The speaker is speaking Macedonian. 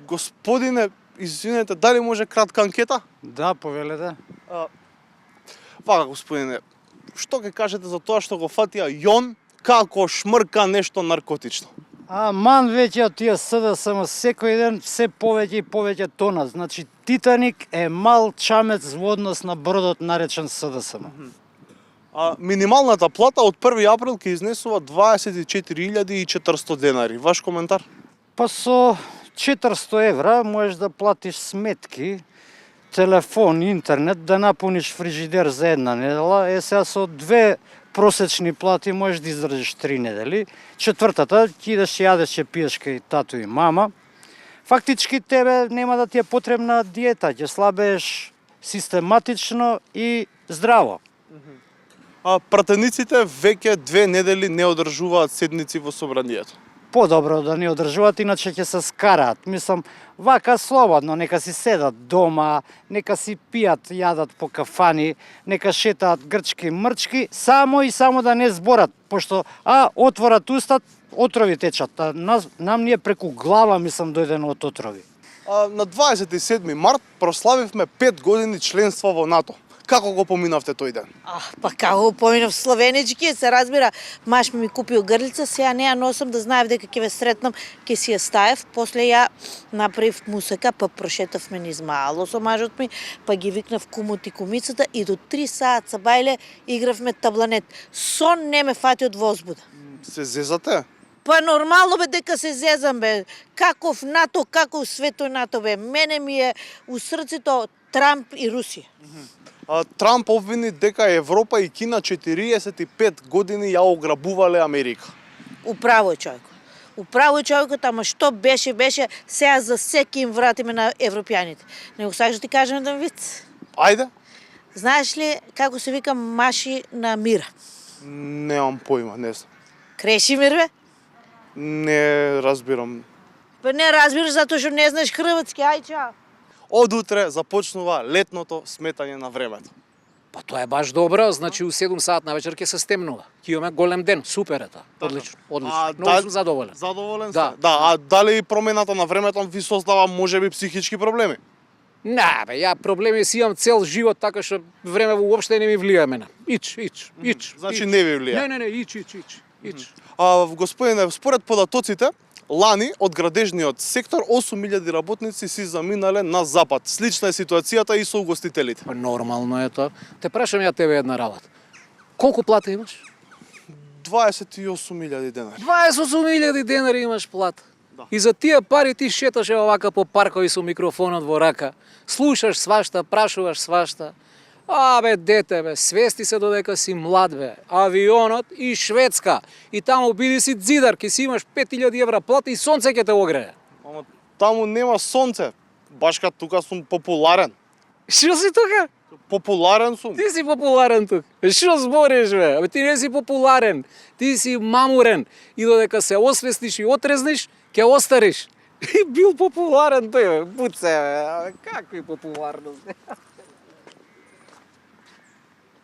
Господине, извинете, дали може кратка анкета? Да, повелете. Вака, господине, што ќе кажете за тоа што го фатија Јон како шмрка нешто наркотично? Ман веќе од тие СДСМ секој ден се повеќе и повеќе тона. Значи Титаник е мал чамец во однос на бродот наречен СДСМ. Минималната плата од 1 април ќе изнесува 24.400 денари. Ваш коментар? Па со 400 евра можеш да платиш сметки, телефон, интернет, да напуниш фрижидер за една недела. Сега со 2 просечни плати можеш да издржиш 3 недели. Четвртата ќе идеш јадеш, ќе пиеш кај тато и мама. Фактички тебе нема да ти е потребна диета, ќе слабееш систематично и здраво. Пратениците веќе 2 недели не одржуваат седници во собранието. Подобро да не одржуваат, иначе ќе се скараат. Мислам, вака слободно, нека си седат дома, нека си пијат, јадат по кафани, нека шетаат грчки мрчки, само и само да не зборат, пошто отворат устат, отрови течат. Нам ние преку глава, мислам, дојдено од отрови. На 27 март прославивме 5 години членство во НАТО. Како го поминавте тој ден? Па како го поминав словенички, се разбира, маш ми купил грлица, сега не ја носам да знаев дека ќе ве сретнам, ќе си ја ставев, после ја направив мусека, па прошетавме низ мало со мажот ми, па ги викнав кумот и кумицата и до 3 саат бајле игравме табланет. Сон не ме фати од возбуда. Се зезате? Па нормално бе дека се зезам бе. Каков НАТО, каков свето НАТО бе. Мене ми е у срцето Трамп и Русија. Трамп обвини дека Европа и Кина 45 години ја ограбувале Америка. Управо е човек. Управо е човекот, ама што беше, сега за секи им вратиме на европјаните. Не го сакаш да ти кажем еден виц? Ајде. Знаеш ли како се вика маши на мира? Немам појма, не знам. Крешимир бе? Не разбирам. Па не разбираш затоа што не знаеш хрватски, ај чао. Од утре започнува летното сметање на времето. Па тоа е баш добро, значи у 7 саат на вечер ќе се стемнува. Ќе имаме голем ден, супер е тоа. Одлично, одлично. Многу сум задоволен. Задоволен Да. сте? Да, дали промената на времето ви создава можеби психички проблеми? Не, бе, ја проблеми си имам цел живот, така што време уопште не ми влијае мене. Ич. Значи не ви влијае? Не, ич. Господине, според податоците, лани од градежниот сектор 8.000 работници си заминале на запад. Слична е ситуацијата и со угостителите. Па нормално е тоа. Те прашам ја тебе една работа. Колку плата имаш? 28.000 денари. 28.000 денари имаш плата. Да. И за тие пари ти шеташ овака по паркови со микрофонот во рака, слушаш свашта, прашуваш свашта. Бе, дете, бе, свести се додека си млад, бе. Авионот и Шведска. И таму биди си дзидар, ке си имаш 5.000 евра плата и сонце ќе те огрее. Ама таму нема сонце. Башка тука сум популарен. Шо си тука? Популарен сум. Ти си популарен тук. Шо збориш, бе? Абе, ти не си популарен. Ти си мамурен. И додека се освестиш и отрезниш, ќе остариш. И бил популарен тој, бе. Буце, бе. Какви популарност.